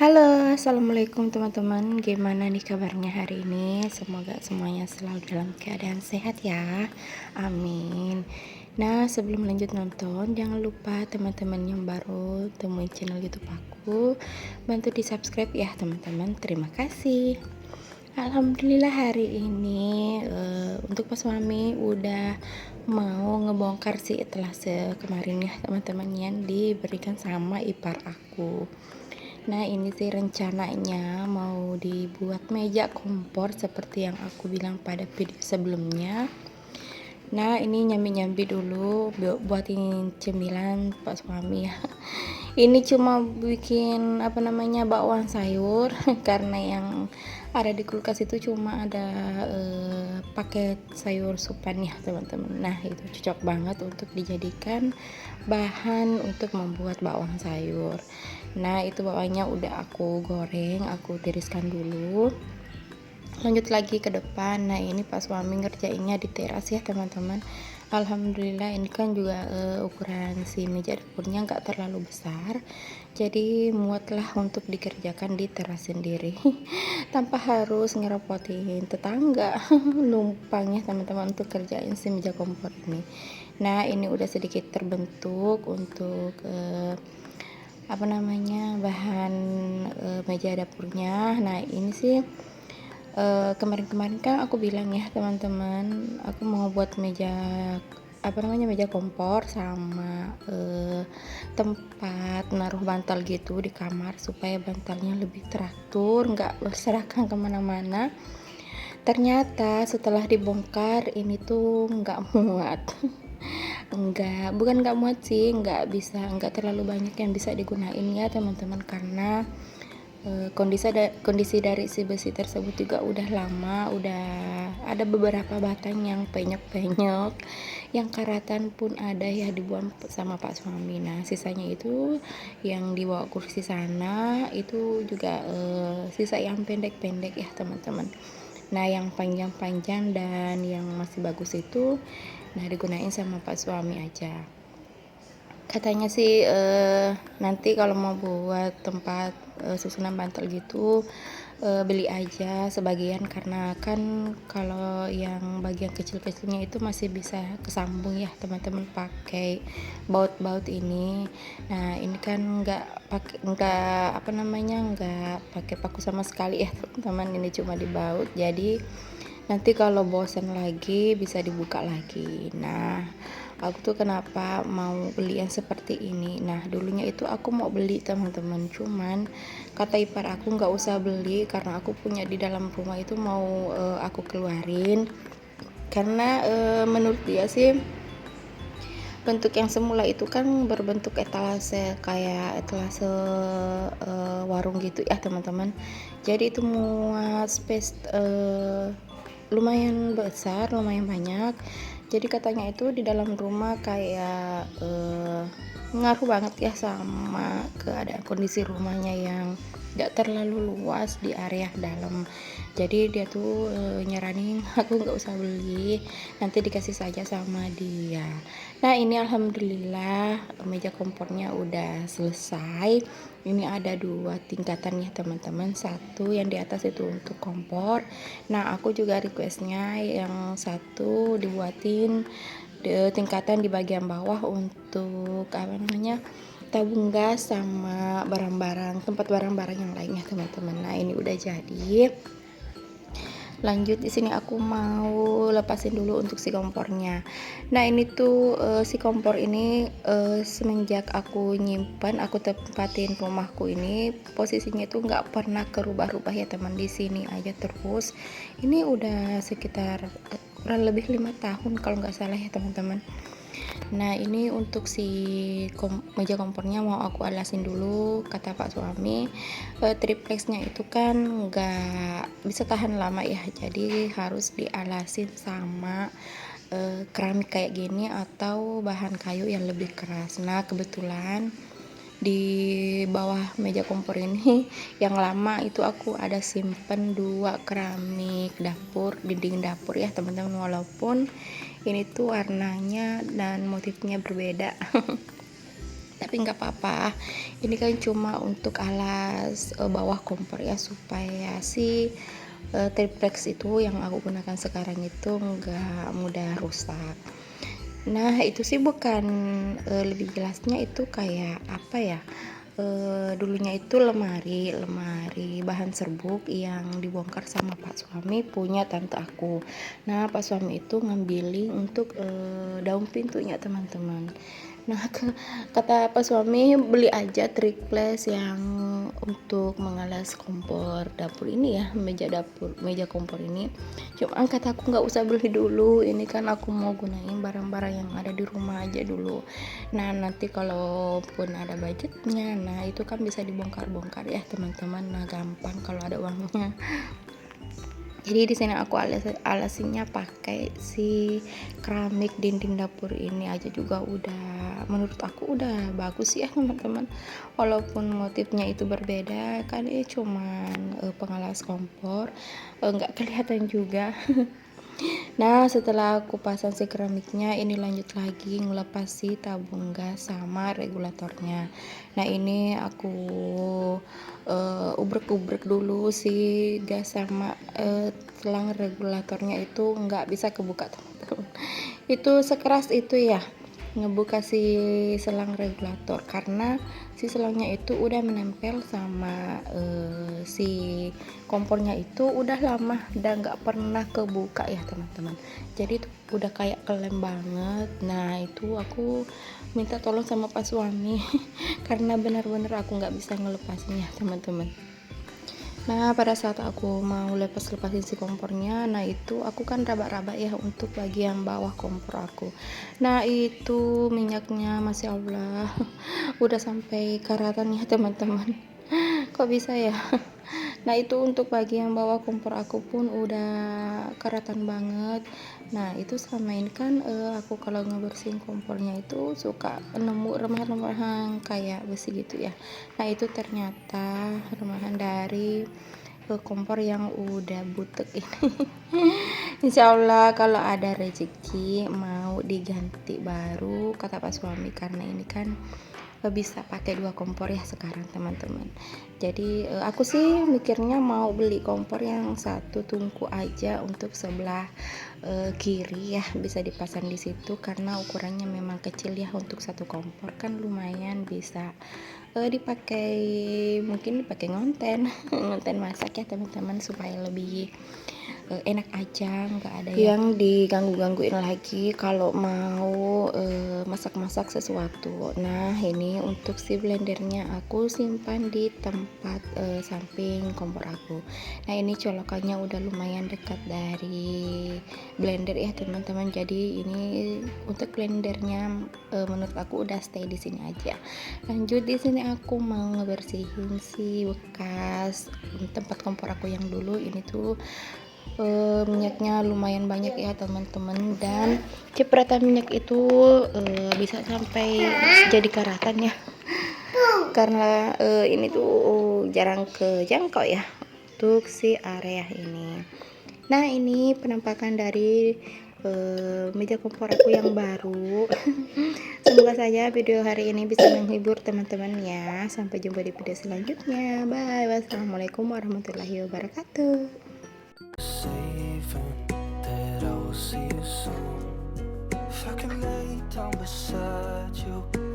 Halo, assalamualaikum teman-teman. Gimana nih kabarnya hari ini? Semoga semuanya selalu dalam keadaan sehat ya. Amin. Nah, sebelum lanjut nonton, jangan lupa teman-teman yang baru temuin channel YouTube aku, bantu di subscribe ya teman-teman. Terima kasih. Alhamdulillah hari ini untuk pas suami udah mau ngebongkar sih etalase kemarin ya teman-teman yang diberikan sama ipar aku. Nah, ini sih rencananya mau dibuat meja kompor seperti yang aku bilang pada video sebelumnya. Nah, ini nyambi-nyambi dulu buatin cemilan Pak suami ya. Ini cuma bikin bakwan sayur karena yang ada di kulkas itu cuma ada paket sayur supan ya teman-teman. Nah, itu cocok banget untuk dijadikan bahan untuk membuat bakwan sayur. Nah, itu bawaannya udah aku goreng, aku tiriskan dulu. Lanjut lagi ke depan. Nah, ini pas suami ngerjainnya di teras ya teman-teman. Alhamdulillah ini kan juga ukuran si meja dapurnya nggak terlalu besar, jadi muatlah untuk dikerjakan di teras sendiri tanpa harus ngerepotin tetangga numpangnya teman-teman untuk kerjain si meja kompor ini. Nah, ini udah sedikit terbentuk untuk bahan meja dapurnya. Nah, ini sih kemarin-kemarin kan aku bilang ya teman-teman, aku mau buat meja kompor sama tempat naruh bantal gitu di kamar supaya bantalnya lebih teratur, nggak berserakan kemana-mana. Ternyata setelah dibongkar ini tuh nggak muat. Bukan nggak muat sih, nggak terlalu banyak yang bisa digunain ya teman-teman, karena kondisi dari si besi tersebut juga udah lama, udah ada beberapa batang yang penyok-penyok, yang karatan pun ada ya dibuang sama Pak suami. Nah, sisanya itu yang dibawa kursi sana itu juga sisa yang pendek-pendek ya teman-teman. Nah, yang panjang-panjang dan yang masih bagus itu digunain sama Pak suami aja. Katanya sih nanti kalau mau buat tempat susunan bantal gitu beli aja sebagian, karena kan kalau yang bagian kecil-kecilnya itu masih bisa kesambung ya teman-teman pakai baut-baut ini. Nah, ini kan nggak pakai paku sama sekali ya teman-teman, ini cuma dibaut, jadi nanti kalau bosan lagi bisa dibuka lagi. Nah, aku tuh kenapa mau beli yang seperti ini. Nah, dulunya itu aku mau beli teman-teman, cuman kata ipar aku nggak usah beli karena aku punya di dalam rumah itu mau aku keluarin, karena menurut dia sih bentuk yang semula itu kan berbentuk etalase, kayak etalase warung gitu ya teman-teman. Jadi itu muat space lumayan besar, lumayan banyak. Jadi katanya itu di dalam rumah kayak ngaruh banget ya sama keadaan kondisi rumahnya yang gak terlalu luas di area dalam. Jadi dia tuh nyaranin aku nggak usah beli, nanti dikasih saja sama dia. Nah, ini alhamdulillah meja kompornya udah selesai. Ini ada 2 tingkatan ya teman-teman, satu yang di atas itu untuk kompor. Nah, aku juga requestnya yang satu dibuatin tingkatan di bagian bawah untuk tabung gas sama tempat barang-barang yang lainnya teman-teman. Nah, ini udah jadi. Lanjut, di sini aku mau lepasin dulu untuk si kompornya. Nah, ini tuh si kompor ini semenjak aku nyimpan, aku tempatin rumahku ini, posisinya itu nggak pernah kerubah-rubah ya teman, di sini aja terus. Ini udah sekitar kurang lebih 5 tahun kalau nggak salah ya teman-teman. Nah, ini untuk si meja kompornya mau aku alasin dulu. Kata Pak suami, triplexnya itu kan nggak bisa tahan lama ya, jadi harus dialasin sama keramik kayak gini atau bahan kayu yang lebih keras. Nah, kebetulan di bawah meja kompor ini yang lama itu aku ada simpen 2 keramik dinding dapur ya teman-teman, walaupun ini tuh warnanya dan motifnya berbeda tapi nggak apa-apa, ini kan cuma untuk alas bawah kompor ya, supaya si triplex itu yang aku gunakan sekarang itu nggak mudah rusak. Nah itu sih bukan, lebih jelasnya itu kayak apa ya, dulunya itu lemari bahan serbuk yang dibongkar sama pak suami punya tante aku. Nah pak suami itu ngambilin untuk daun pintunya teman-teman. Nah kata pak suami beli aja triplex yang untuk mengalas kompor dapur ini ya, meja kompor ini. Cuma kata aku nggak usah beli dulu, ini kan aku mau gunain barang-barang yang ada di rumah aja dulu. Nah nanti kalaupun ada budgetnya, nah itu kan bisa dibongkar-bongkar ya teman-teman. Nah gampang kalau ada uangnya. Jadi di sini aku alasinya pakai si keramik dinding dapur ini aja juga udah, menurut aku udah bagus ya teman-teman. Walaupun motifnya itu berbeda kan, ini cuman pengalas kompor, nggak kelihatan juga. Nah setelah aku pasang si keramiknya, ini lanjut lagi ngelepas si tabung gas sama regulatornya. Nah ini aku ubrek-ubrek dulu si gas sama selang regulatornya, itu nggak bisa kebuka teman-teman. Itu sekeras itu ya ngebuka si selang regulator, karena si selangnya itu udah menempel sama si kompornya itu udah lama dan nggak pernah kebuka ya teman-teman. Jadi itu udah kayak kelem banget. Nah itu aku minta tolong sama pak suami karena benar-benar aku nggak bisa ngelepasinnya teman-teman. Nah pada saat aku mau lepasin si kompornya, nah itu aku kan raba-raba ya untuk bagian bawah kompor aku. Nah itu minyaknya masya Allah udah sampai karatan ya teman-teman. Kok bisa ya? Nah itu untuk bagian bawah kompor aku pun udah karatan banget. Nah itu selama ini kan aku kalau ngebersihin kompornya itu suka nemu remahan-remahan kayak besi gitu ya. Nah itu ternyata remahan dari kompor yang udah butek ini. Insya Allah kalau ada rezeki mau diganti baru kata pak suami, karena ini kan bisa pakai 2 kompor ya sekarang teman-teman. Jadi aku sih mikirnya mau beli kompor yang satu tungku aja untuk sebelah kiri ya, bisa dipasang di situ karena ukurannya memang kecil ya, untuk satu kompor kan lumayan bisa dipakai, mungkin dipakai ngonten ngonten masak ya teman-teman, supaya lebih enak aja, nggak ada yang diganggu-gangguin lagi kalau mau masak-masak sesuatu. Nah ini untuk si blendernya aku simpan di tempat samping kompor aku. Nah ini colokannya udah lumayan dekat dari blender ya teman-teman, jadi ini untuk blendernya menurut aku udah stay di sini aja. Lanjut di sini aku mau ngebersihin si bekas tempat kompor aku yang dulu ini tuh. Minyaknya lumayan banyak ya teman-teman, dan cipratan minyak itu bisa sampai jadi karatan ya, karena ini tuh jarang kejangkau ya untuk si area ini. Nah ini penampakan dari meja kompor aku yang baru. Semoga saja video hari ini bisa menghibur teman-teman ya. Sampai jumpa di video selanjutnya. Bye. Wassalamualaikum warahmatullahi wabarakatuh. Saving that I will see you soon. If I can lay down beside you